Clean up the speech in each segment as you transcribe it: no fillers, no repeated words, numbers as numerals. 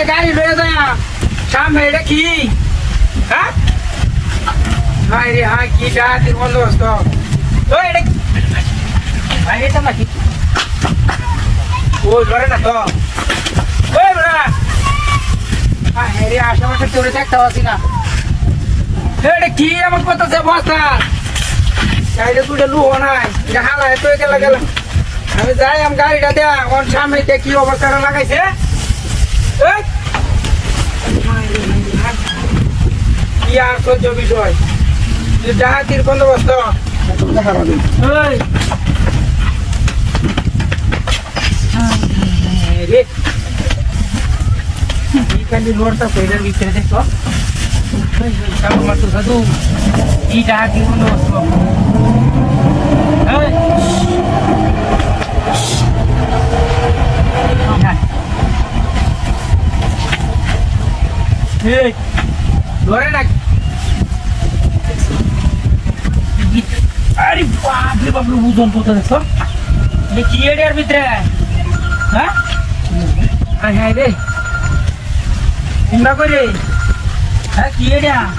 একটা গাড়ি লয়ে যায় সামনে এটা কি হ্যাঁ ভাই রে হ্যাঁ কি ডাহাতির বন্দোবস্ত ওই এটা ভাই এটা নাকি ও ধরে না তো ওই বড়া হ্যাঁ রে আশেপাশে তোরে দেখতে পাচ্ছি না এটা কি এমন করতেছে বস্তা সাইডে দুটো লুহো নাই এটা হালায় তো গেল আমি যাই আমি গাড়িটা দেয়া ওর সামনে কি অবস্থাটা লাগাইছে কি আশ্চর্য বিষয় ডাহাতির বন্দোবস্ত লোডটা শরীরের ভিতরে দেখো সাধু কি ডাহাতির বন্দোবস্ত ধরে না আরে বাপরে বাপরে ওজন কত দেখছো কি এর ভিতরে হ্যাঁ হ্যাঁ রে চিন্তা করে হ্যাঁ কি এটা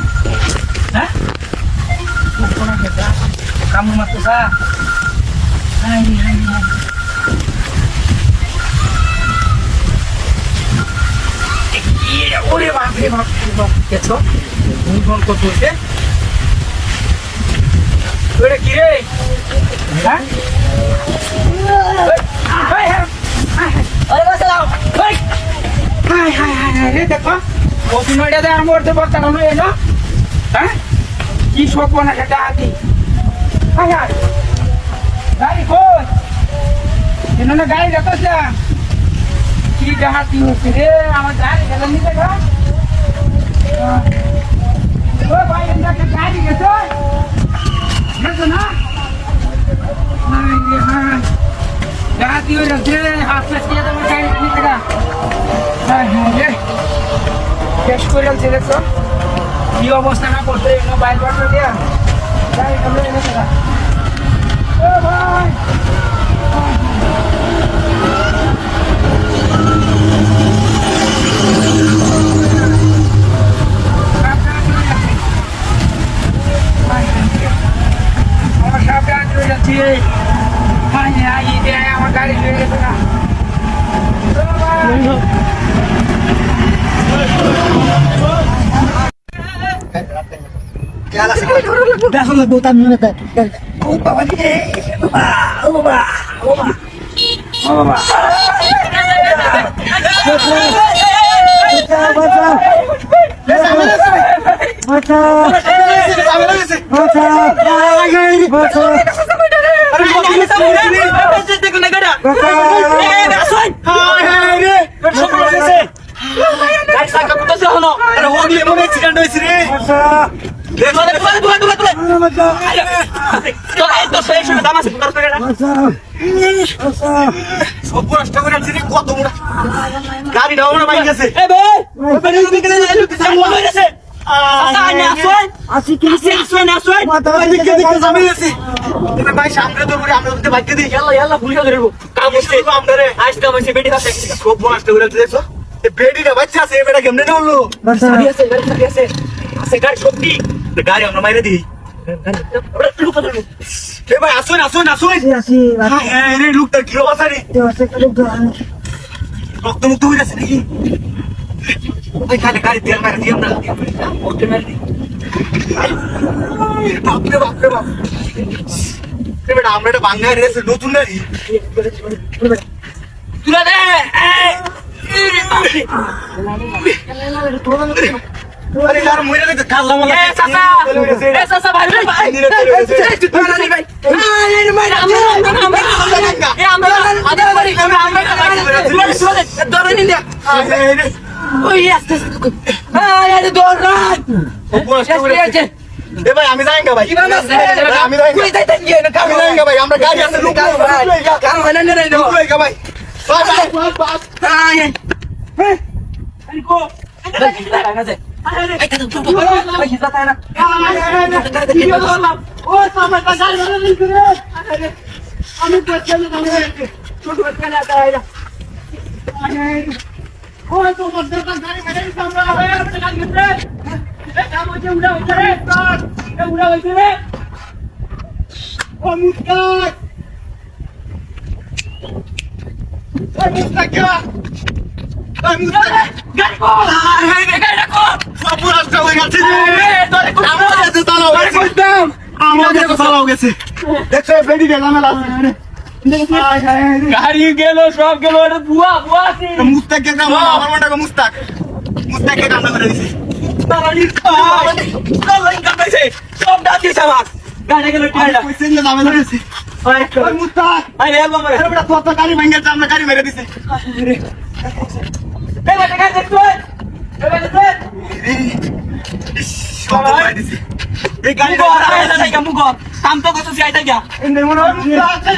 হ্যাঁ কামড় মারতো সা ওরে বাপরে বাপরে বাপ দেখছো ওজন কত হচ্ছে ওটা কি রে হ্যাঁ দেখো অভিনয়টা আর মরতে পারতাম না হ্যাঁ কি শোক না সেটা আদি গাড়ি কই এখানে গাড়ি দেখো কি ডাহাতি হচ্ছে রে আমার গাড়ি গেল নিতে গা ভাই গাড়ি গেছো গেছো না ডাহাতি হয়ে যাচ্ছে হাত পেঁচিয়ে দেবো গাড়ি নিতে গা শেষ করে যাচ্ছে দেখছো কি অবস্থা না করছে বাইর বাটটা দেয়া গাড়ি গেল এনেছে গা ভাই আমার সামনে আঁচড়ে যাচ্ছি আমার গাড়ি চলে গেছে না দেখো না বোতাম নিয়ে ও বাবা রে ও বাবা ও বাবা ও বাবা গাড়িটা ওরা বাইক গেছে ভাই সামনে তো আমরা বাইকে দিই ভুলিয়া ধরবো দেখছো বেডিটা বাচ্চা আছে বেটা কেমনে বললো গাড়ি আমরা মাইরে দিই ভাই আসুন আসুন আসুন লোকটা কি অবস্থা রে রক্ত মুক্ত হয়ে যাচ্ছে নাকি ভাই খালি গাড়ি তেল মারা দিই আমরা বাপরে বাপরে বাপ বেটা আমরা এটা বাংলায় রেছে নতুন নারী তুলা দে আরে यार মইরা গেছে কাল্লা মালা এ চাচা ভাই ভাই ভাই আমরা আদা বাড়ি ধরে নিন ওই আস্তে আরে দৌড়ান এ ভাই আমি যাইঙ্গা ভাই আমি যাইঙ্গা কই যাইতেন কি না কাম যাইঙ্গা ভাই আমরা গাড়ি আছে লোক কাম হয় না রে ভাই ভাই আরে কো গাড়ি গেল সব গেল বুয়া বুয়া মুস্তাককে কাম আমার মনটাকে মুস্তাককে কাম করে দিছে সব ডাক দিয়েছে আমার গাড়ি গেল কইছেন না জামে ধরেছে ওই মুস্তাক আরে বাবা আরে বড় কত গাড়ি ভাঙে আমরা গাড়ি মেরে দিছে এই বাটা গাড়ি দেখো এই বাটা দেখ সব মেরে দিছে এই গাড়ি মুগো আরে মুগো কাম তো কত চাইতা গিয়া এই মনে হয় মুস্তাক